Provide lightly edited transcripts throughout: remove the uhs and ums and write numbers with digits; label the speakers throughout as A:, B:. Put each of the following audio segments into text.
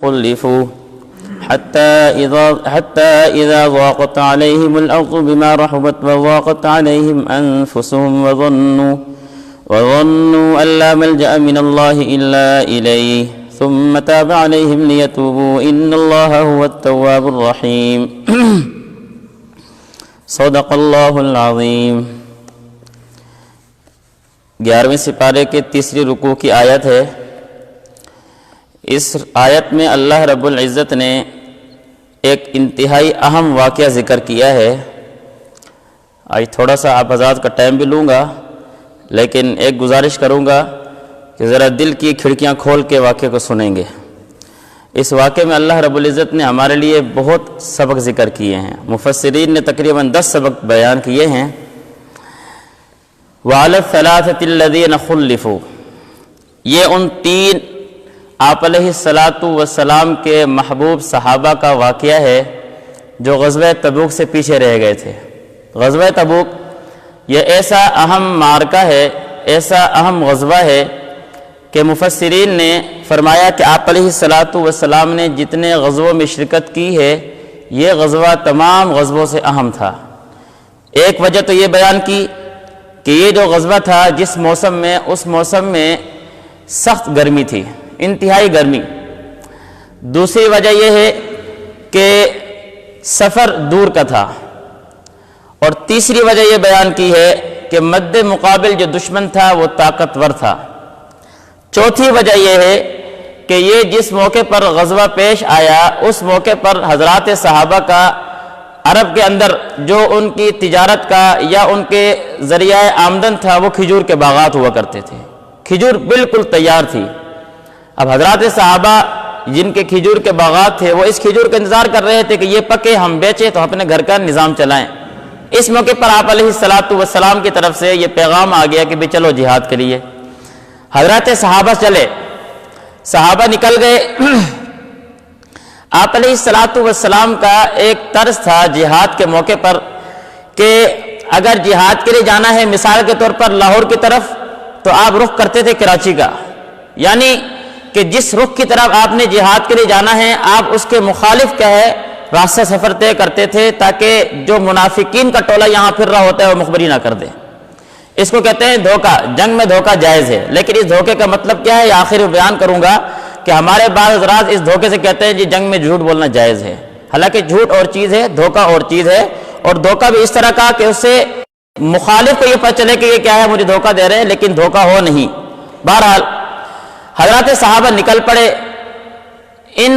A: خلفوا حتى إذا ضاقت عليهم الأرض بما رحبت وضاقت عليهم أنفسهم وظنوا أن لا ملجأ من الله إلا إليه ثم تاب عليهم ليتوبوا إن الله هو التواب الرحيم صدق اللہ العظیم۔ 11ویں سپارے کے تیسری رکوع کی آیت ہے۔ اس آیت میں اللہ رب العزت نے ایک انتہائی اہم واقعہ ذکر کیا ہے۔ آج تھوڑا سا آپ حضرات کا ٹائم بھی لوں گا، لیکن ایک گزارش کروں گا کہ ذرا دل کی کھڑکیاں کھول کے واقعے کو سنیں گے۔ اس واقعے میں اللہ رب العزت نے ہمارے لیے بہت سبق ذکر کیے ہیں۔ مفسرین نے تقریباً 10 سبق بیان کیے ہیں۔ وَعَلَى الثَّلَاثَةِ الَّذِينَ خُلِّفُوا، یہ ان 3 آپ علیہ السلام کے محبوب صحابہ کا واقعہ ہے جو غزوہ تبوک سے پیچھے رہ گئے تھے۔ غزوہ تبوک یہ ایسا اہم معرکہ ہے، ایسا اہم غزوہ ہے کہ مفسرین نے فرمایا کہ آپ علیہ السلام نے جتنے غزووں میں شرکت کی ہے، یہ غزوہ تمام غزووں سے اہم تھا۔ ایک وجہ تو یہ بیان کی کہ یہ جو غزوہ تھا جس موسم میں، اس موسم میں سخت گرمی تھی، انتہائی گرمی۔ دوسری وجہ یہ ہے کہ سفر دور کا تھا، اور تیسری وجہ یہ بیان کی ہے کہ مد مقابل جو دشمن تھا وہ طاقتور تھا۔ چوتھی وجہ یہ ہے کہ یہ جس موقع پر غزوہ پیش آیا، اس موقع پر حضرات صحابہ کا عرب کے اندر جو ان کی تجارت کا یا ان کے ذریعہ آمدن تھا وہ کھجور کے باغات ہوا کرتے تھے۔ کھجور بالکل تیار تھی۔ اب حضرات صحابہ جن کے کھجور کے باغات تھے وہ اس کھجور کا انتظار کر رہے تھے کہ یہ پکے ہم بیچیں تو اپنے گھر کا نظام چلائیں۔ اس موقع پر آپ علیہ السلام کی طرف سے یہ پیغام آ گیا کہ بھی چلو جہاد کے لیے۔ حضرات صحابہ چلے، صحابہ نکل گئے۔ آپ علیہ السلام کا ایک طرز تھا جہاد کے موقع پر کہ اگر جہاد کے لیے جانا ہے، مثال کے طور پر لاہور کی طرف، تو آپ رخ کرتے تھے کراچی کا، یعنی کہ جس رخ کی طرف آپ نے جہاد کے لیے جانا ہے آپ اس کے مخالف کیا ہے راستہ سفر طے کرتے تھے، تاکہ جو منافقین کا ٹولہ یہاں پھر رہا ہوتا ہے وہ مخبری نہ کر دے۔ اس کو کہتے ہیں دھوکہ۔ جنگ میں دھوکہ جائز ہے، لیکن اس دھوکے کا مطلب کیا ہے یہ آخر میں بیان کروں گا کہ ہمارے بعض حضرات اس دھوکے سے کہتے ہیں جی جنگ میں جھوٹ بولنا جائز ہے، حالانکہ جھوٹ اور چیز ہے، دھوکہ اور چیز ہے۔ اور دھوکہ بھی اس طرح کا کہ اس سے مخالف کو یہ پتہ چلے کہ یہ کیا ہے، مجھے دھوکہ دے رہے ہیں، لیکن دھوکہ ہو نہیں۔ بہرحال حضرات صحابہ نکل پڑے۔ ان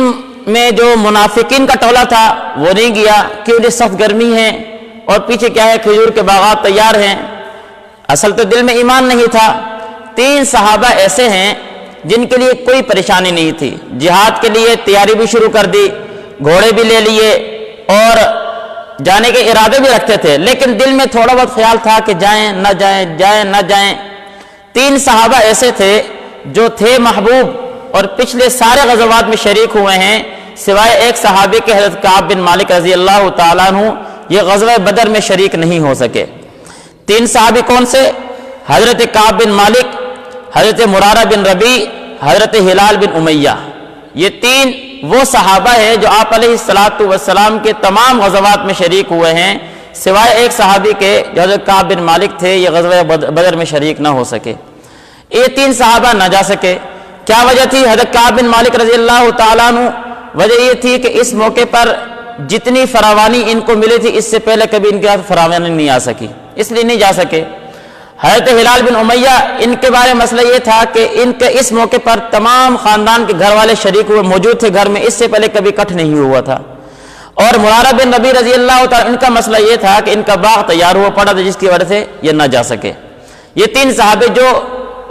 A: میں جو منافقین کا ٹولہ تھا وہ نہیں گیا کیونکہ سخت گرمی ہے اور پیچھے کیا ہے کھجور کے باغات تیار ہیں۔ اصل تو دل میں ایمان نہیں تھا۔ 3 صحابہ ایسے ہیں جن کے لیے کوئی پریشانی نہیں تھی، جہاد کے لیے تیاری بھی شروع کر دی، گھوڑے بھی لے لیے اور جانے کے ارادے بھی رکھتے تھے، لیکن دل میں تھوڑا بہت خیال تھا کہ جائیں نہ جائیں، جائیں نہ جائیں۔ 3 صحابہ ایسے تھے جو تھے محبوب اور پچھلے سارے غزوات میں شریک ہوئے ہیں، سوائے ایک صحابی کے حضرت کعب بن مالک رضی اللہ تعالیٰ عنہ، یہ غزوہ بدر میں شریک نہیں ہو سکے۔ 3 صحابی کون سے؟ حضرت کعب بن مالک، حضرت مرارہ بن ربیع، حضرت ہلال بن امیہ۔ یہ 3 وہ صحابہ ہیں جو آپ علیہ السلام کے تمام غزوات میں شریک ہوئے ہیں، سوائے ایک صحابی کے جو حضرت کعب بن مالک تھے، یہ غزوہ بدر میں شریک نہ ہو سکے۔ یہ 3 صحابہ نہ جا سکے۔ کیا وجہ تھی؟ حضرت کعب بن مالک رضی اللہ تعالیٰ عنہ، وجہ یہ تھی کہ اس موقع پر جتنی فراوانی ان کو ملی تھی اس سے پہلے کبھی ان کے ہاتھ فراوانی نہیں آ سکی، اس لیے نہیں جا سکے۔ حضرت ہلال بن امیہ، ان کے بارے میں مسئلہ یہ تھا کہ ان کے اس موقع پر تمام خاندان کے گھر والے شریک ہوئے موجود تھے گھر میں، اس سے پہلے کبھی اکٹھ نہیں ہوا تھا۔ اور مرارہ بن ربیع رضی اللہ تعالیٰ، ان کا مسئلہ یہ تھا کہ ان کا باغ تیار ہوا پڑا تھا جس کی وجہ سے یہ نہ جا سکے۔ یہ 3 صحابے جو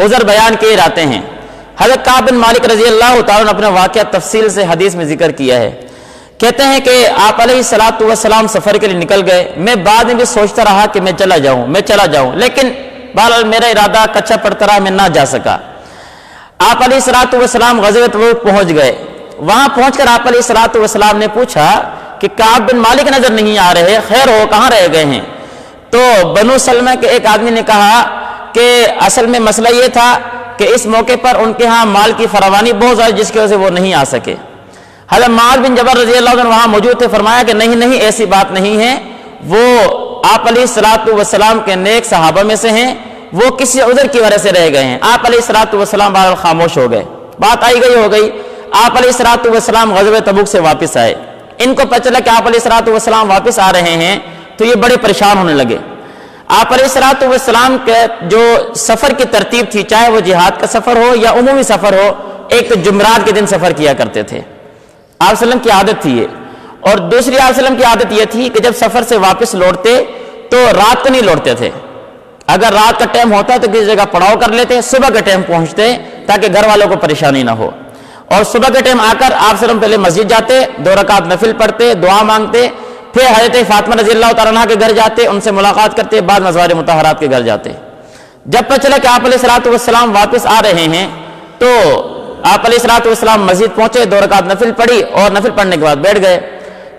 A: عذر بیان کیے جاتے ہیں۔ حضرت کعب بن مالک رضی اللہ تعالیٰ نے اپنا واقعہ تفصیل سے حدیث میں ذکر کیا ہے۔ کہتے ہیں کہ آپ علیہ السلام سفر کے لیے نکل گئے۔ میں بعد میں بھی سوچتا رہا کہ میں چلا جاؤں، لیکن بہرحال میرا ارادہ کچا پڑتا رہا، میں نہ جا سکا۔ آپ علیہ السلام غزوہ تبوک پہنچ گئے۔ وہاں پہنچ کر آپ علیہ السلام نے پوچھا کہ کعب بن مالک نظر نہیں آ رہے، خیر ہو کہاں رہ گئے ہیں؟ تو بنو سلمہ کے ایک آدمی نے کہا کہ اصل میں مسئلہ یہ تھا کہ اس موقع پر ان کے ہاں مال کی فراوانی بہت زیادہ جس کی وجہ سے وہ نہیں آ سکے۔ حضرت معاذ بن جبل رضی اللہ عنہ وہاں موجود تھے، فرمایا کہ نہیں نہیں ایسی بات نہیں ہے، وہ آپ علیہ الصلوۃ والسلام کے نیک صحابہ میں سے ہیں، وہ کسی عذر کی وجہ سے رہ گئے ہیں۔ آپ علیہ الصلوۃ والسلام بہرحال خاموش ہو گئے، بات آئی گئی ہو گئی۔ آپ علیہ الصلوۃ والسلام غزوہ تبوک سے واپس آئے، ان کو پتہ چلا کہ آپ علیہ الصلوۃ والسلام واپس آ رہے ہیں، تو یہ بڑے پریشان ہونے لگے۔ آپ علیہ الصلوۃ والسلام کے جو سفر کی ترتیب تھی، چاہے وہ جہاد کا سفر ہو یا عمومی سفر ہو، ایک تو جمعرات کے دن سفر کیا کرتے تھے، آپ صلی اللہ علیہ وسلم کی عادت تھی یہ، اور دوسری آپ صلی اللہ علیہ وسلم کی عادت یہ تھی کہ جب سفر سے واپس لوٹتے تو رات کو نہیں لوٹتے تھے، اگر رات کا ٹائم ہوتا تو کسی جگہ پڑاؤ کر لیتے، صبح کے ٹائم پہنچتے تاکہ گھر والوں کو پریشانی نہ ہو، اور صبح کے ٹائم آ کر آپ صلی اللہ علیہ وسلم پہلے مسجد جاتے، 2 رکعت نفل پڑھتے، دعا مانگتے، پھر حضرت فاطمہ رضی اللہ تعالیٰ عنہ کے گھر جاتے، ان سے ملاقات کرتے، بعد میں ازواج مطہرات کے گھر جاتے۔ جب پتہ چلا کہ آپ علیہ الصلوۃ والسلام واپس آ رہے ہیں تو آپ علیہ الصلوۃ والسلام مسجد پہنچے، 2 رکعت نفل پڑھی اور نفل پڑھنے کے بعد بیٹھ گئے۔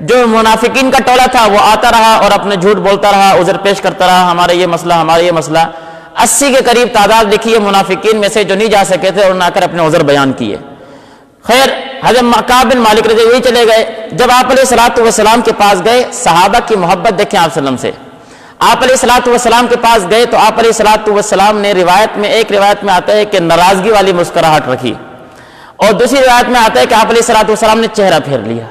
A: جو منافقین کا ٹولہ تھا وہ آتا رہا اور اپنے جھوٹ بولتا رہا، عذر پیش کرتا رہا، ہمارا یہ مسئلہ، ہمارا یہ مسئلہ۔ 80 کے قریب تعداد لکھی ہے منافقین میں سے جو نہیں جا سکے تھے، انہوں نے آ کر اپنے عذر بیان کیے۔ خیر، حضرت کعب بن مالک رضی اللہ عنہ چلے گئے۔ جب آپ علیہ الصلوۃ والسلام کے پاس گئے، صحابہ کی محبت دیکھیں آپ صلی اللہ علیہ وسلم سے، آپ علیہ الصلوۃ والسلام کے پاس گئے تو آپ علیہ الصلوۃ والسلام نے ایک روایت میں آتا ہے کہ ناراضگی والی مسکراہٹ رکھی، اور دوسری روایت میں آتا ہے کہ آپ علیہ الصلوۃ والسلام نے چہرہ پھیر لیا۔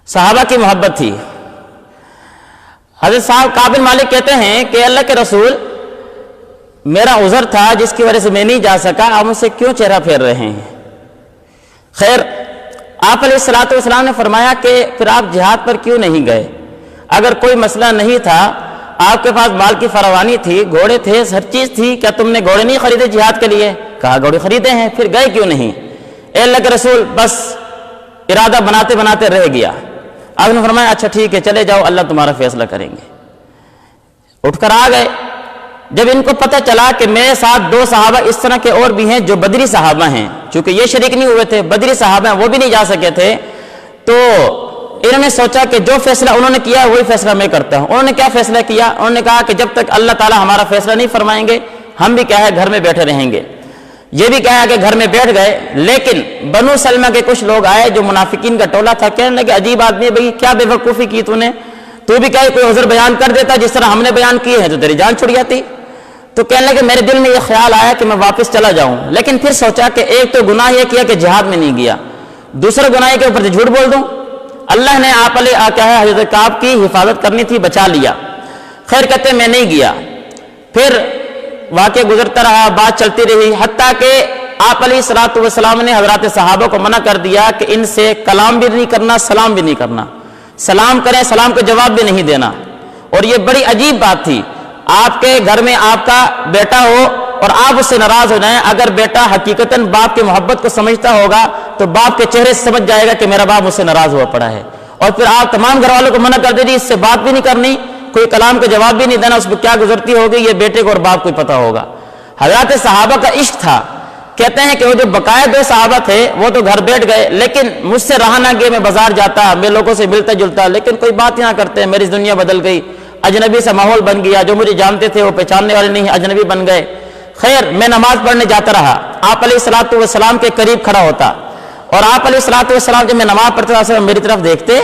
A: صحابہ کی محبت تھی۔ حضرت صاحب کعب بن مالک کہتے ہیں کہ اللہ کے رسول، میرا عذر تھا جس کی وجہ سے میں نہیں جا سکا، آپ مجھ سے کیوں چہرہ پھیر رہے ہیں؟ خیر، آپ علیہ الصلوۃ والسلام نے فرمایا کہ پھر آپ جہاد پر کیوں نہیں گئے؟ اگر کوئی مسئلہ نہیں تھا، آپ کے پاس مال کی فراوانی تھی، گھوڑے تھے، ہر چیز تھی، کیا تم نے گھوڑے نہیں خریدے جہاد کے لیے؟ کہا گھوڑے خریدے ہیں، پھر گئے کیوں نہیں؟ اے اللہ کے رسول، بس ارادہ بناتے بناتے رہ گیا۔ آپ نے فرمایا اچھا ٹھیک ہے، چلے جاؤ، اللہ تمہارا فیصلہ کریں گے۔ اٹھ کر آ گئے۔ جب ان کو پتہ چلا کہ میرے ساتھ 2 صحابہ اس طرح کے اور بھی ہیں جو بدری صحابہ ہیں، چونکہ یہ شریک نہیں ہوئے تھے، بدری صحابہ ہیں، وہ بھی نہیں جا سکے تھے، تو انہوں نے سوچا کہ جو فیصلہ انہوں نے کیا وہی فیصلہ میں کرتا ہوں۔ انہوں نے کیا فیصلہ کیا؟ انہوں نے کہا کہ جب تک اللہ تعالیٰ ہمارا فیصلہ نہیں فرمائیں گے، ہم بھی کیا ہے گھر میں بیٹھے رہیں گے۔ یہ بھی کہا کہ گھر میں بیٹھ گئے، لیکن بنو سلمہ کے کچھ لوگ آئے جو منافقین کا ٹولہ تھا، کہنے لگے عجیب آدمی ہے بھائی، کیا بے وقوفی کی تو بھی کہے کوئی عذر بیان کر دیتا جس طرح ہم نے بیان کیے ہیں تو تیری جان چھڑ جاتی۔ تو کہنے لگے میرے دل میں یہ خیال آیا کہ میں واپس چلا جاؤں، لیکن پھر سوچا کہ ایک تو گناہ یہ کیا کہ جہاد میں نہیں گیا، دوسرا گناہ کے اوپر جھوٹ بول دوں۔ اللہ نے آپ علیہ حضرت کعب کی حفاظت کرنی تھی، بچا لیا۔ خیر، کہتے میں نہیں گیا۔ پھر واقعہ گزرتا رہا، بات چلتی رہی، حتیٰ کہ آپ علیہ الصلوۃ والسلام نے حضرات صحابہ کو منع کر دیا کہ ان سے کلام بھی نہیں کرنا، سلام بھی نہیں کرنا، سلام کریں سلام کا جواب بھی نہیں دینا۔ اور یہ بڑی عجیب بات تھی، آپ کے گھر میں آپ کا بیٹا ہو اور آپ اس سے ناراض ہو جائیں، اگر بیٹا حقیقتاً باپ کی محبت کو سمجھتا ہوگا تو باپ کے چہرے سے سمجھ جائے گا کہ میرا باپ مجھ سے ناراض ہوا پڑا ہے، اور پھر آپ تمام گھر والوں کو منع کر دیجیے اس سے بات بھی نہیں کرنی، کوئی کلام کا جواب بھی نہیں دینا، اس پہ کیا گزرتی ہوگی یہ بیٹے کو اور باپ کو ہی پتا ہوگا۔ حضرات صحابہ کا عشق تھا، کہتے ہیں کہ وہ جو بقایا 2 صحابہ تھے وہ تو گھر بیٹھ گئے، لیکن مجھ سے رہا نہ گیا، میں بازار جاتا، میں لوگوں سے ملتا جلتا، لیکن کوئی بات نہ کرتے، میری دنیا بدل گئی، اجنبی سا ماحول بن گیا، جو مجھے جانتے تھے وہ پہچاننے والے نہیں، اجنبی بن گئے۔ خیر، میں نماز پڑھنے جاتا رہا، آپ علیہ الصلوۃ والسلام کے قریب کھڑا ہوتا، اور آپ علیہ الصلوۃ والسلام جب میں نماز پڑھتا تھا میری طرف دیکھتے،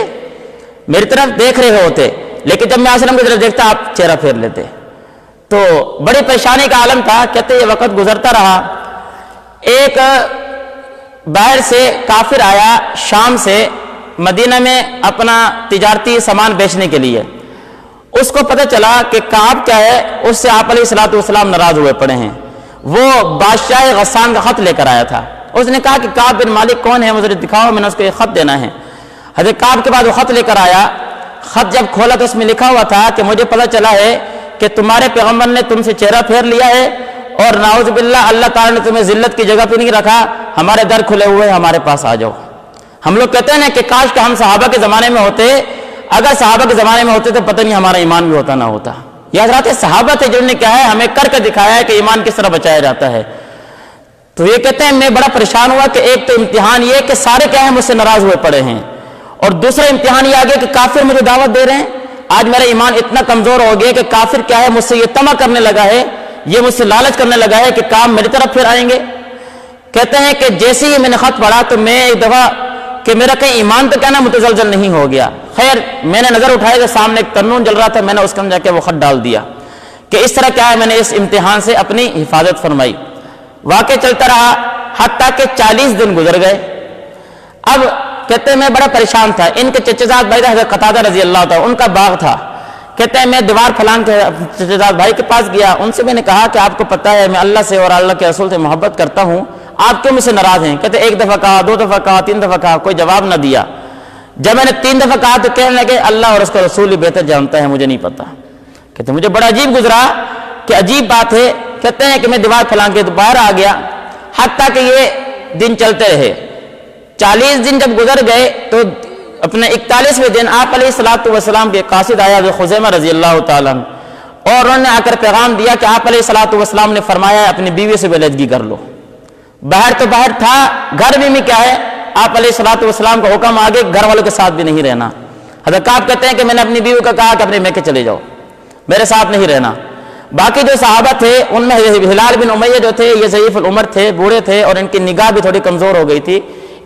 A: میری طرف دیکھ رہے ہوتے، لیکن جب میں وسلم کی طرف دیکھتا آپ چہرہ پھیر لیتے، تو بڑی پریشانی کا عالم تھا۔ کہتے یہ وقت گزرتا رہا، ایک باہر سے کافر آیا شام سے مدینہ میں اپنا تجارتی سامان بیچنے کے لیے، اس کو پتہ چلا کہ کعب کیا ہے، اس سے آپ علیہ الصلوۃ والسلام ناراض ہوئے پڑے ہیں۔ وہ بادشاہ غسان کا خط لے کر آیا تھا، اس نے کہا کہ کعب بن مالک کون ہے، مجھے دکھاؤ، میں نے اس کو یہ خط دینا ہے۔ حضرت کعب کے بعد وہ خط لے کر آیا، خط جب کھولا تو اس میں لکھا ہوا تھا کہ مجھے پتہ چلا ہے کہ تمہارے پیغمبر نے تم سے چہرہ پھیر لیا ہے، اور نعوذ باللہ اللہ تعالیٰ نے تمہیں ذلت کی جگہ پہ نہیں رکھا، ہمارے در کھلے ہوئے، ہمارے پاس آ جاؤ۔ ہم لوگ کہتے ہیں نا کہ کاش کہ ہم صحابہ کے زمانے میں ہوتے، اگر صحابہ کے زمانے میں ہوتے تو پتہ نہیں ہمارا ایمان بھی ہوتا نہ ہوتا۔ یہ حضرات صحابہ تھے جنہوں نے کیا ہے ہمیں کر کے دکھایا ہے کہ ایمان کس طرح بچایا جاتا ہے۔ تو یہ کہتے ہیں میں بڑا پریشان ہوا کہ ایک تو امتحان یہ کہ سارے کیا ہے مجھ سے ناراض ہوئے پڑے ہیں، اور دوسرا امتحان یہ آگے کہ کافر مجھے دعوت دے رہے ہیں۔ آج میرا ایمان اتنا کمزور ہو گیا کہ کافر کیا ہے مجھ سے یہ طمع کرنے لگا ہے یہ مجھ سے لالچ کرنے لگا ہے کہ کام میری طرف پھر آئیں گے۔ کہتے ہیں کہ جیسے ہی میں نے خط پڑھا تو میں ایک دفعہ کہ میرا کہیں ایمان تو کہنا متزلزل نہیں ہو گیا، خیر میں نے نظر اٹھائی تو سامنے ایک ترنون جل رہا تھا، میں نے اس کے اندر جا کے وہ خط ڈال دیا کہ اس طرح کیا ہے میں نے اس امتحان سے اپنی حفاظت فرمائی۔ واقع چلتا رہا حتیٰ کہ 40 دن گزر گئے۔ اب کہتے ہیں میں بڑا پریشان تھا، ان کے چچا زاد بھائی حضرت قتادہ رضی اللہ تعالیٰ ان کا باغ تھا، کہتے ہیں میں دیوار پھلان کے چچا زاد بھائی کے پاس گیا، ان سے میں نے کہا کہ آپ کو پتہ ہے میں اللہ سے اور اللہ کے رسول سے محبت کرتا ہوں، آپ کیوں مجھ سے ناراض ہیں؟ کہتے ہیں ایک دفعہ کہا، 2 دفعہ کہا، 3 دفعہ کہا، کوئی جواب نہ دیا۔ جب میں نے 3 دفعہ کہا تو کہنے لگے اللہ اور اس کا رسول ہی بہتر جانتا ہے، مجھے نہیں پتا۔ کہتے ہیں مجھے بڑا عجیب گزرا کہ عجیب بات ہے، کہتے ہیں کہ میں دیوار پھلان کے باہر آ گیا، حتیٰ کہ یہ دن چلتے رہے۔ 40 دن جب گزر گئے تو اپنے 41ویں دن آپ علیہ الصلوۃ والسلام کے قاصد آیا ابو خزیمہ رضی اللہ تعالیٰ عنہ، اور انہوں نے آ کر پیغام دیا کہ آپ علیہ الصلوۃ والسلام نے فرمایا ہے اپنی بیوی سے علیحدگی کر لو۔ باہر تو باہر تھا، گھر میں کیا ہے آپ علیہ الصلوۃ والسلام کا حکم آگے گھر والوں کے ساتھ بھی نہیں رہنا۔ حضرت کعب کہتے ہیں کہ میں نے اپنی بیوی کو کہا کہ اپنے میکے چلے جاؤ، میرے ساتھ نہیں رہنا۔ باقی جو صحابہ تھے ان میں ہلال بن امیہ جو تھے یہ ضعیف العمر تھے، بوڑھے تھے اور ان کی نگاہ بھی تھوڑی کمزور ہو گئی تھی۔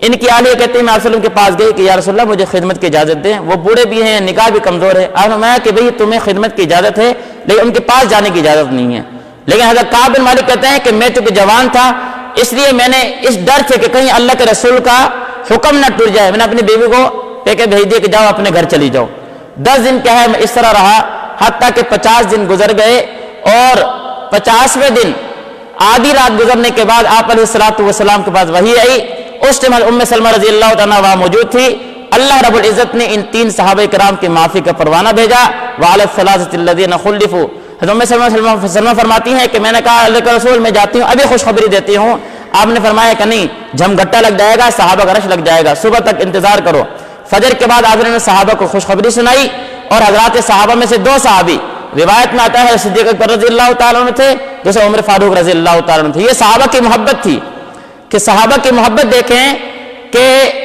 A: ان کی اہلیہ کہتے ہیں میں آپ کے پاس گئی کہ یا رسول اللہ مجھے خدمت کی اجازت دیں، وہ بوڑھے بھی ہیں نگاہ بھی کمزور ہے۔ آپ نے فرمایا کہ بھئی تمہیں خدمت کی اجازت ہے لیکن ان کے پاس جانے کی اجازت نہیں ہے۔ لیکن حضرت کعب بن مالک کہتے ہیں کہ میں چونکہ جوان تھا اس لیے میں نے اس ڈر سے کہ کہیں اللہ کے رسول کا حکم نہ ٹوٹ جائے، میں نے اپنی بیوی کو کہہ کے بھیج دیا کہ جاؤ اپنے گھر چلی جاؤ۔ 10 دن کیا ہے میں اس طرح رہا حتیٰ کہ 50 دن گزر گئے، اور 50ویں دن آدھی رات گزرنے کے بعد آپ علیہ الصلوۃ والسلام کے پاس وحی آئی۔ اس ٹائم ام سلمہ رضی اللہ تعالیٰ وہاں موجود تھی۔ اللہ رب العزت نے ان 3 صحابہ کرام کی معافی کا پروانہ بھیجا۔ وعلی الثلاثة الذین خلفوا، حضرت ام سلمہ فرماتی ہیں کہ میں نے کہا اللہ کے رسول میں جاتی ہوں ابھی خوشخبری دیتی ہوں۔ آپ نے فرمایا کہ نہیں، جھمگھٹا لگ جائے گا، صحابہ کا رش لگ جائے گا، صبح تک انتظار کرو۔ فجر کے بعد آپ نے صحابہ کو خوشخبری سنائی، اور حضرات صحابہ میں سے 2 صحابی روایت میں آتا ہے صدیق اکبر رضی اللہ تعالیٰ عنہ تھے، دوسرے عمر فاروق رضی اللہ تعالیٰ عنہ تھے۔ یہ صحابہ کی محبت تھی کہ صحابہ کی محبت دیکھیں کہ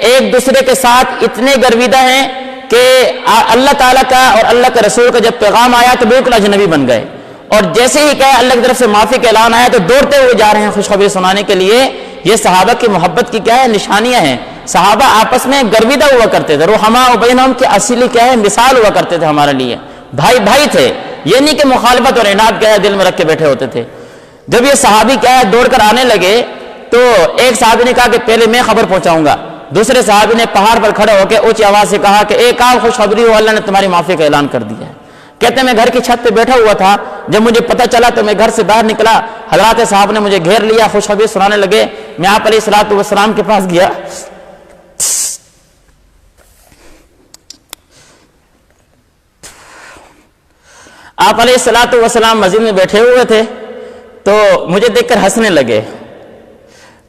A: ایک دوسرے کے ساتھ اتنے گرویدہ ہیں کہ اللہ تعالیٰ کا اور اللہ کے رسول کا جب پیغام آیا تو بالکل اجنبی بن گئے، اور جیسے ہی کہا اللہ کی طرف سے معافی کا اعلان آیا تو دوڑتے ہوئے جا رہے ہیں خوشخبری سنانے کے لیے۔ یہ صحابہ کی محبت کی کیا ہے نشانیاں ہیں۔ صحابہ آپس میں گرویدہ ہوا کرتے تھے، رحماء بینہم کی اصلی کیا ہے مثال ہوا کرتے تھے ہمارے لیے، بھائی بھائی تھے، یہ نہیں کہ مخالفت اور اناد کیا ہے دل میں رکھ کے بیٹھے ہوتے تھے۔ جب یہ صحابی کیا ہے دوڑ کر آنے لگے تو ایک صحابی نے کہا کہ پہلے میں خبر پہنچاؤں گا، دوسرے صحابی نے پہاڑ پر کھڑے ہو کے اونچی آواز سے کہا کہ ایک آپ خوشخبری ہو، اللہ نے تمہاری معافی کا اعلان کر دیا ہے۔ کہتے ہیں میں گھر کی چھت پہ بیٹھا ہوا تھا، جب مجھے پتہ چلا تو میں گھر سے باہر نکلا، حضرات صاحب نے مجھے گھیر لیا، خوشخبری سنانے لگے۔ میں آپ علیہ الصلوۃ والسلام کے پاس گیا، آپ علیہ الصلوۃ والسلام مسجد میں بیٹھے ہوئے تھے تو مجھے دیکھ کر ہنسنے لگے۔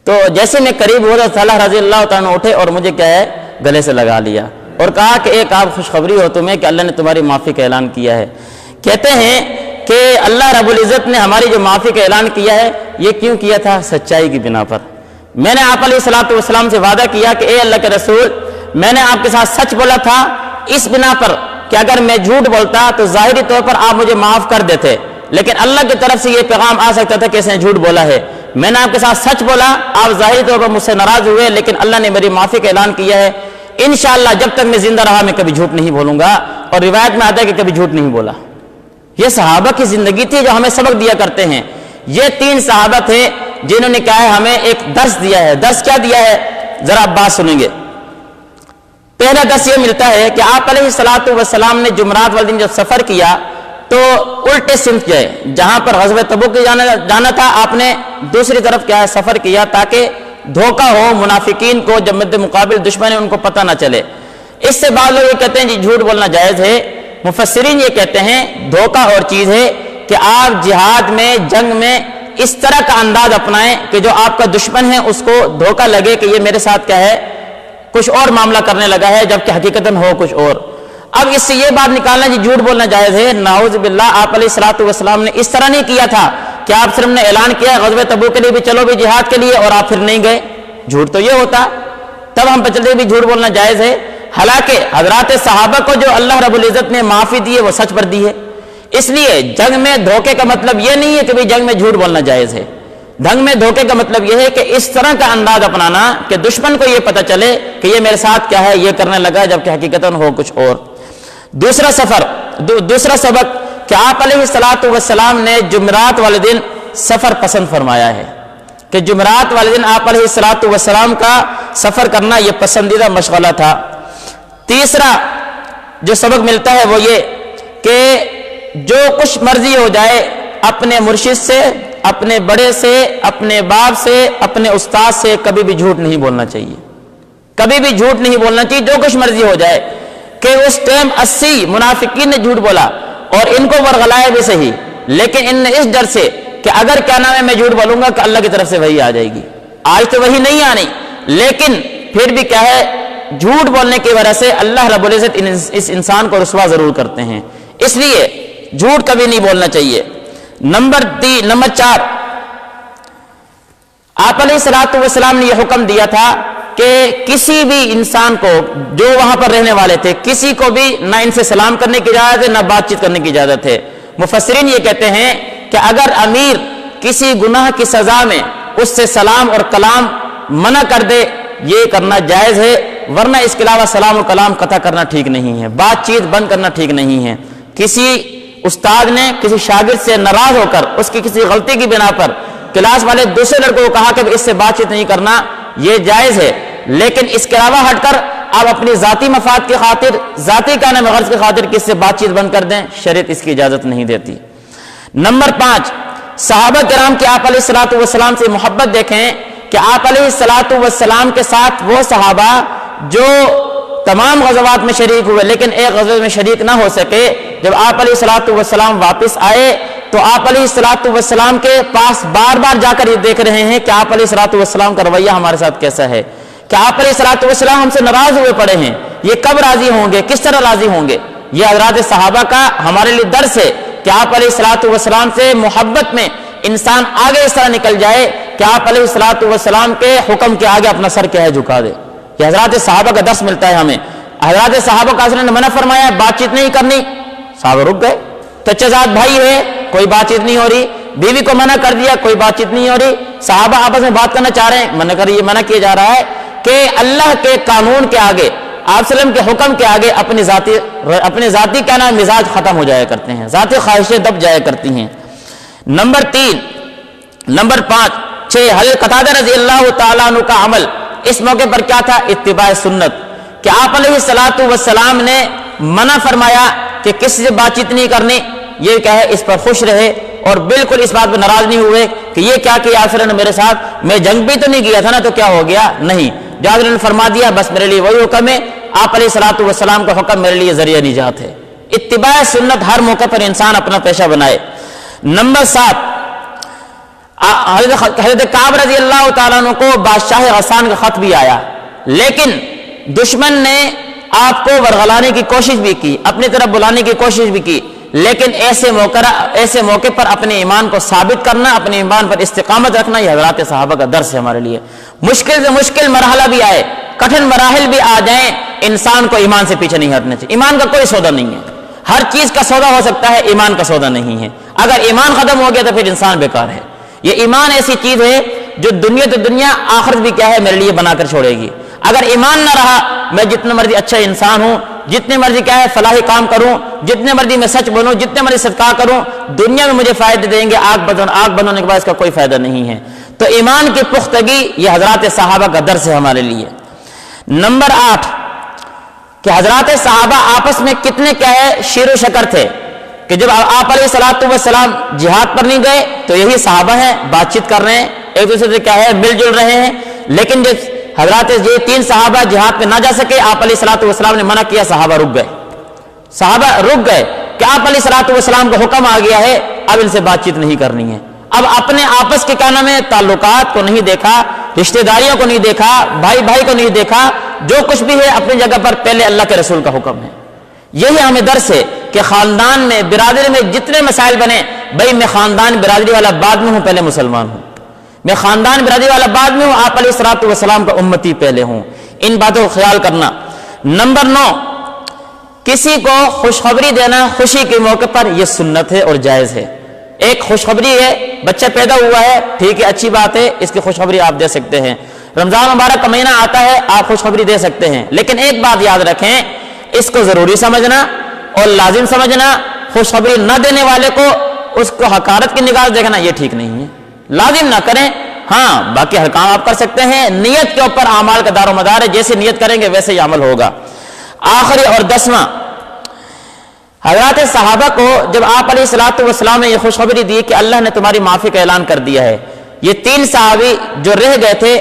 A: تو جیسے میں قریب ہوا تو طلحہ رضی اللہ تعالیٰ اٹھے اور مجھے کیا ہے گلے سے لگا لیا اور کہا کہ ایک آپ خوشخبری ہو تمہیں کہ اللہ نے تمہاری معافی کا اعلان کیا ہے۔ کہتے ہیں کہ اللہ رب العزت نے ہماری جو معافی کا اعلان کیا ہے یہ کیوں کیا تھا؟ سچائی کی بنا پر۔ میں نے آپ علیہ الصلوۃ والسلام سے وعدہ کیا کہ اے اللہ کے رسول میں نے آپ کے ساتھ سچ بولا تھا اس بنا پر کہ اگر میں جھوٹ بولتا تو ظاہری طور پر آپ مجھے معاف کر دیتے، لیکن اللہ کی طرف سے یہ پیغام آ سکتا تھا کہ اس نے جھوٹ بولا ہے۔ میں نے آپ کے ساتھ سچ بولا، آپ ظاہری طور پر مجھ سے ناراض ہوئے، لیکن اللہ نے میری معافی کا اعلان کیا ہے۔ انشاءاللہ جب تک میں زندہ رہا میں کبھی جھوٹ نہیں بولوں گا، اور روایت میں آتا ہے کہ کبھی جھوٹ نہیں بولا۔ یہ صحابہ کی زندگی تھی جو ہمیں سبق دیا کرتے ہیں۔ یہ 3 صحابہ تھے جنہوں نے کیا ہے ہمیں ایک درس دیا ہے۔ درس کیا دیا ہے ذرا آپ بات سنیں گے۔ پہلا درس یہ ملتا ہے کہ آپ علیہ الصلوۃ والسلام نے جمعرات والے دن جب سفر کیا تو الٹے سمت گئے، جہاں پر غزوہ تبوک جانا تھا آپ نے دوسری طرف کیا ہے سفر کیا تاکہ دھوکہ ہو منافقین کو، جب مد مقابل دشمن ہے ان کو پتہ نہ چلے۔ اس سے بعض لوگ یہ کہتے ہیں جی جھوٹ بولنا جائز ہے۔ مفسرین یہ کہتے ہیں دھوکہ اور چیز ہے کہ آپ جہاد میں جنگ میں اس طرح کا انداز اپنائیں کہ جو آپ کا دشمن ہے اس کو دھوکہ لگے کہ یہ میرے ساتھ کیا ہے کچھ اور معاملہ کرنے لگا ہے جبکہ حقیقتاً ہو کچھ اور۔ اب اس سے یہ بات نکالنا جی جھوٹ بولنا جائز ہے، نعوذ باللہ آپ علیہ الصلوۃ والسلام نے اس طرح نہیں کیا تھا کہ آپ صرف نے اعلان کیا غزوہ تبوک کے لیے بھی چلو بھی جہاد کے لیے اور آپ پھر نہیں گئے۔ جھوٹ تو یہ ہوتا، تب ہم پہ چلتے بھی جھوٹ بولنا جائز ہے۔ حالانکہ حضرات صحابہ کو جو اللہ رب العزت نے معافی دی ہے وہ سچ پر دی ہے، اس لیے جنگ میں دھوکے کا مطلب یہ نہیں ہے کہ جنگ میں جھوٹ بولنا جائز ہے. جنگ میں دھوکے کا مطلب یہ ہے کہ اس طرح کا انداز اپنانا کہ دشمن کو یہ پتہ چلے کہ یہ میرے ساتھ کیا ہے، یہ کرنے لگا جبکہ حقیقتاً ہو کچھ اور. دوسرا سبق کہ آپ علیہ الصلوۃ والسلام نے جمعرات والے دن سفر پسند فرمایا ہے، کہ جمعرات والے دن آپ علیہ الصلوۃ والسلام کا سفر کرنا یہ پسندیدہ مشغلہ تھا. تیسرا جو سبق ملتا ہے وہ یہ کہ جو کچھ مرضی ہو جائے اپنے مرشد سے، اپنے بڑے سے، اپنے باپ سے، اپنے استاد سے کبھی بھی جھوٹ نہیں بولنا چاہیے. کبھی بھی جھوٹ نہیں بولنا چاہیے، جو کچھ مرضی ہو جائے. کہ اس ٹائم 80 منافقین نے جھوٹ بولا اور ان کو ورغلایا بھی صحیح، لیکن ان نے اس ڈر سے کہ اگر کیا نام ہے میں جھوٹ بولوں گا کہ اللہ کی طرف سے وحی آ جائے گی. آج تو وحی نہیں آنی، لیکن پھر بھی کیا ہے، جھوٹ بولنے کی وجہ سے اللہ رب العزت اس انسان کو رسوا ضرور کرتے ہیں. اس لیے جھوٹ کبھی نہیں بولنا چاہیے. نمبر 4، آپ علیہ الصلوۃ والسلام نے یہ حکم دیا تھا کہ کسی بھی انسان کو، جو وہاں پر رہنے والے تھے، کسی کو بھی نہ ان سے سلام کرنے کی اجازت ہے، نہ بات چیت کرنے کی اجازت ہے. مفسرین یہ کہتے ہیں کہ اگر امیر کسی گناہ کی سزا میں اس سے سلام اور کلام منع کر دے یہ کرنا جائز ہے، ورنہ اس کے علاوہ سلام و کلام قطع کرنا ٹھیک نہیں ہے، بات چیت بند کرنا ٹھیک نہیں ہے. کسی استاد نے کسی شاگرد سے ناراض ہو کر اس کی کسی غلطی کی بنا پر کلاس والے دوسرے لڑکوں کو کہا کہ اس سے بات چیت نہیں کرنا، یہ جائز ہے. لیکن اس کے علاوہ ہٹ کر آپ اپنی ذاتی مفاد کی خاطر، ذاتی کام غرض کی خاطر کس سے بات چیت بند کر دیں، شریعت اس کی اجازت نہیں دیتی. نمبر 5، صحابہ کرام کی آپ علیہ الصلوۃ والسلام سے محبت دیکھیں کہ آپ علیہ الصلوۃ والسلام کے ساتھ وہ صحابہ جو تمام غزوات میں شریک ہوئے لیکن ایک غزوہ میں شریک نہ ہو سکے، جب آپ علیہ الصلوۃ والسلام واپس آئے تو آپ علیہ الصلوۃ والسلام کے پاس بار بار جا کر یہ دیکھ رہے ہیں کہ آپ علیہ الصلوۃ والسلام کا رویہ ہمارے ساتھ کیسا ہے، کہ آپ علیہ الصلوۃ والسلام ہم سے ناراض ہوئے پڑے ہیں، یہ کب راضی ہوں گے، کس طرح راضی ہوں گے. یہ حضرات صحابہ کا ہمارے لیے درس ہے کہ آپ علیہ الصلوۃ والسلام سے محبت میں انسان آگے اس طرح نکل جائے کہ آپ علیہ الصلوۃ والسلام کے حکم کے آگے اپنا سر کیا ہے جھکا دے. یہ حضرات صحابہ کا درس ملتا ہے ہمیں. حضرات صحابہ کا حضرت نے منع فرمایا بات چیت نہیں کرنی، صحابہ رک گئے. چچا زاد بھائی ہے، کوئی بات چیت نہیں ہو رہی، بیوی کو منع کر دیا، کوئی بات چیت نہیں ہو رہی، صحابہ آپس میں بات کرنا چاہ رہے ہیں، منع کیا جا رہا ہے کہ اللہ کے قانون کے آگے، آپ صلی اللہ علیہ وسلم کے حکم کے آگے اپنے ذاتی کیا نام مزاج ختم ہو جایا کرتے ہیں، ذاتی خواہشیں دب جایا کرتی ہیں. نمبر 5، حضرت قتادہ رضی اللہ تعالیٰ عنہ کا عمل اس موقع پر کیا تھا؟ اتباع سنت. کہ آپ علیہ الصلوۃ والسلام نے منع فرمایا کہ کسی سے بات چیت نہیں کرنی، یہ کیا ہے اس پر خوش رہے اور بالکل اس بات پر ناراض نہیں ہوئے کہ یہ کیا کیا آپ نے میرے ساتھ، میں جنگ بھی تو نہیں کیا تھا نا تو کیا ہو گیا، نہیں. جاظر نے فرما دیا بس میرے لیے وہی حکم ہے، آپ علیہ الصلوۃ والسلام کا حکم میرے لیے ذریعہ نجات ہے. اتباع سنت ہر موقع پر انسان اپنا پیشہ بنائے. نمبر 7، حضرت کعب رضی اللہ تعالیٰ عنہ کو بادشاہ غسان کا خط بھی آیا، لیکن دشمن نے آپ کو ورغلانے کی کوشش بھی کی، اپنی طرف بلانے کی کوشش بھی کی، لیکن ایسے موقع پر اپنے ایمان کو ثابت کرنا، اپنے ایمان پر استقامت رکھنا، یہ حضرات صحابہ کا درس ہے ہمارے لیے. مشکل سے مشکل مرحلہ بھی آئے، کٹھن مراحل بھی آ جائیں، انسان کو ایمان سے پیچھے نہیں ہٹنا چاہیے. ایمان کا کوئی سودا نہیں ہے، ہر چیز کا سودا ہو سکتا ہے، ایمان کا سودا نہیں ہے. اگر ایمان ختم ہو گیا تو پھر انسان بیکار ہے. یہ ایمان ایسی چیز ہے جو دنیا تو دنیا، آخرت بھی کیا ہے میرے لیے بنا کر چھوڑے گی. اگر ایمان نہ رہا، میں جتنا مرضی اچھا انسان ہوں، جتنے مرضی کیا ہے فلاحی کام کروں، جتنے مرضی میں سچ بولوں، جتنے مرضی صدقہ کروں، دنیا میں مجھے فائدے دیں گے، آگ بنانے کے بعد اس کا کوئی فائدہ نہیں ہے. تو ایمان کی پختگی یہ حضرات صحابہ کا درس ہے ہمارے لیے. نمبر 8، کہ حضرات صحابہ آپس میں کتنے کیا ہے شیر و شکر تھے، کہ جب آپ علیہ الصلوۃ والسلام جہاد پر نہیں گئے تو یہی صحابہ ہیں، بات چیت کر رہے ہیں، ایک دوسرے سے کیا ہے مل جل رہے ہیں. لیکن جب حضرات یہ 3 صحابہ جہاد پہ نہ جا سکے، آپ علیہ الصلوۃ والسلام نے منع کیا، صحابہ رک گئے کہ آپ علیہ الصلوۃ والسلام کا حکم آ گیا ہے، اب ان سے بات چیت نہیں کرنی ہے. اب اپنے آپس کے کیا نام ہے تعلقات کو نہیں دیکھا، رشتہ داریوں کو نہیں دیکھا، بھائی بھائی کو نہیں دیکھا، جو کچھ بھی ہے اپنی جگہ پر پہلے اللہ کے رسول کا حکم ہے. یہی ہمیں درس ہے کہ خاندان میں، برادری میں جتنے مسائل بنے، بھائی میں خاندان برادری والا بعد میں ہوں، پہلے مسلمان ہوں، میں خاندان برادری والا بعد میں ہوں، آپ علیہ الصلوۃ والسلام کا امتی پہلے ہوں. ان باتوں کو خیال کرنا. نمبر 9، کسی کو خوشخبری دینا خوشی کے موقع پر یہ سنت ہے اور جائز ہے. ایک خوشخبری ہے، بچہ پیدا ہوا ہے، ٹھیک ہے، اچھی بات ہے، اس کی خوشخبری آپ دے سکتے ہیں. رمضان مبارک کا مہینہ آتا ہے، آپ خوشخبری دے سکتے ہیں. لیکن ایک بات یاد رکھیں، اس کو ضروری سمجھنا اور لازم سمجھنا. خوشخبری نہ دینے والے کو اس کو حقارت کی نگاہ دیکھنا یہ ٹھیک نہیں ہے. لازم نہ کریں، ہاں باقی ہر کام آپ کر سکتے ہیں. نیت کے اوپر اعمال کا دار و مدار ہے، جیسے نیت کریں گے ویسے ہی عمل ہوگا. آخری اور 10واں، حضرات صحابہ کو جب آپ علیہ الصلوۃ والسلام نے یہ خوشخبری دی کہ اللہ نے تمہاری معافی کا اعلان کر دیا ہے، یہ 3 صحابی جو رہ گئے تھے،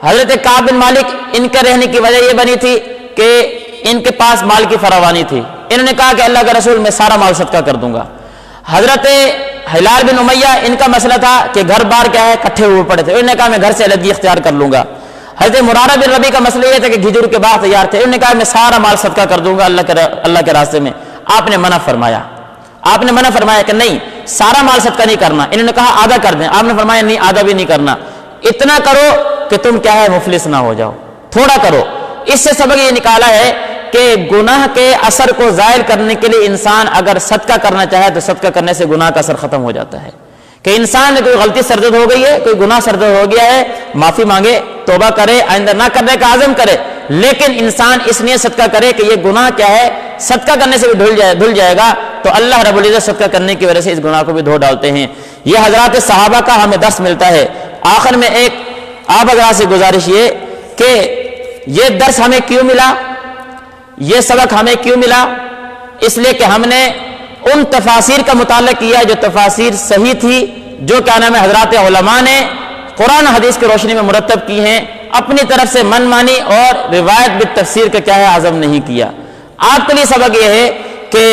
A: حضرت کعب بن مالک، ان کے رہنے کی وجہ یہ بنی تھی کہ ان کے پاس مال کی فراوانی تھی. انہوں نے کہا کہ اللہ کا رسول میں سارا مال صدقہ کر دوں گا. حضرت ہلال بن امیہ، ان کا مسئلہ تھا کہ گھر بار کیا ہے کٹھے ہوئے پڑے تھے، انہوں نے کہا میں گھر سے علیحدگی اختیار کر لوں گا. حضرت مرارہ بن ربیع کا مسئلہ یہ تھا کہ کھجور کے باغ تیار تھے، انہوں نے کہا میں سارا مال صدقہ کر دوں گا اللہ کے راستے میں. آپ نے منع فرمایا، آپ نے منع فرمایا کہ نہیں سارا مال صدقہ نہیں کرنا. انہوں نے کہا آدھا کر دیں، آپ نے فرمایا نہیں آدھا بھی نہیں کرنا، اتنا کرو کہ تم کیا ہے مفلس نہ ہو جاؤ، تھوڑا کرو. اس سے سبق یہ نکالا ہے کہ گناہ کے اثر کو زائل کرنے کے لیے انسان اگر صدقہ کرنا چاہے تو صدقہ کرنے سے گناہ کا اثر ختم ہو جاتا ہے. کہ انسان نے کوئی غلطی سرزد ہو گئی ہے، کوئی گناہ سرزد ہو گیا ہے، معافی مانگے، توبہ کرے، آئندہ نہ کرنے کا عزم کرے. لیکن انسان اس لیے صدقہ کرے کہ یہ گناہ کیا ہے صدقہ کرنے سے بھی دھل جائے گا، تو اللہ رب العزت صدقہ کرنے کی وجہ سے اس گناہ کو بھی دھو ڈالتے ہیں. یہ حضرات صحابہ کا ہمیں درس ملتا ہے. آخر میں ایک آپ حضرات سے گزارش یہ کہ یہ درس ہمیں کیوں ملا، یہ سبق ہمیں کیوں ملا؟ اس لیے کہ ہم نے ان تفاسیر کا مطالعہ کیا جو تفاسیر صحیح تھی، جو کیا نام ہے حضرات علماء نے قرآن حدیث کی روشنی میں مرتب کی ہیں. اپنی طرف سے من مانی اور روایت بالتفسیر کا کیا ہے عزم نہیں کیا. آپ کے لیے سبق یہ ہے کہ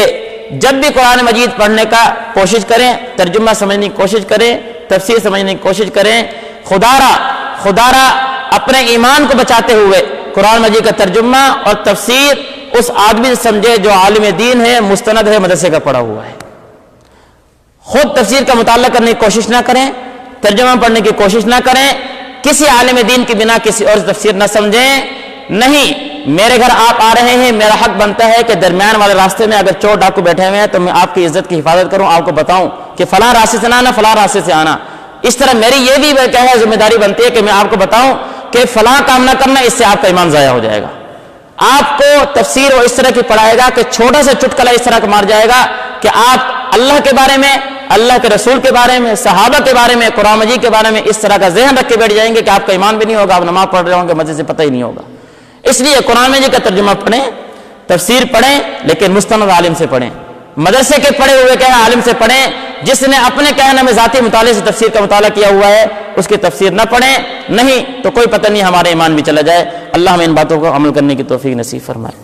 A: جب بھی قرآن مجید پڑھنے کا کوشش کریں، ترجمہ سمجھنے کی کوشش کریں، تفسیر سمجھنے کی کوشش کریں. خدا را اپنے ایمان کو بچاتے ہوئے قرآن مجید کا ترجمہ اور تفسیر اس آدمی سے سمجھے جو عالم دین ہے، مستند ہے، مدرسے کا پڑھا ہوا ہے. خود تفسیر کا مطالعہ کرنے کی کوشش نہ کریں، ترجمہ پڑھنے کی کوشش نہ کریں، کسی عالم دین کی بنا کسی اور تفسیر نہ سمجھیں. نہیں، میرے گھر آپ آ رہے ہیں، میرا حق بنتا ہے کہ درمیان والے راستے میں اگر چور ڈاکو بیٹھے ہوئے ہیں تو میں آپ کی عزت کی حفاظت کروں، آپ کو بتاؤں کہ فلاں راستے سے نہ آنا، فلاں راستے سے آنا. اس طرح میری یہ بھی کیا ہے ذمہ داری بنتی ہے کہ میں آپ کو بتاؤں کہ فلاں کام نہ کرنا، اس سے آپ کا ایمان ضائع ہو جائے گا. آپ کو تفسیر اور اس طرح کی پڑھائے گا کہ چھوٹا سا چٹکلا اس طرح کا مار جائے گا کہ آپ اللہ کے بارے میں، اللہ کے رسول کے بارے میں، صحابہ کے بارے میں، قرآن مجید کے بارے میں اس طرح کا ذہن رکھ کے بیٹھ جائیں گے کہ آپ کا ایمان بھی نہیں ہوگا، آپ نماز پڑھ رہے ہوں گے مزے سے پتہ ہی نہیں ہوگا. اس لیے قرآن مجید کا ترجمہ پڑھیں، تفسیر پڑھیں، لیکن مستند عالم سے پڑھیں. مدرسے کے پڑھے ہوئے کیا ہے عالم سے پڑھیں. جس نے اپنے کہنے میں ذاتی مطالعے سے تفسیر کا مطالعہ کیا ہوا ہے اس کی تفسیر نہ پڑھیں. نہیں تو کوئی پتہ نہیں ہمارا ایمان بھی چلا جائے. اللہ ہمیں ان باتوں کو عمل کرنے کی توفیق نصیب فرمائے.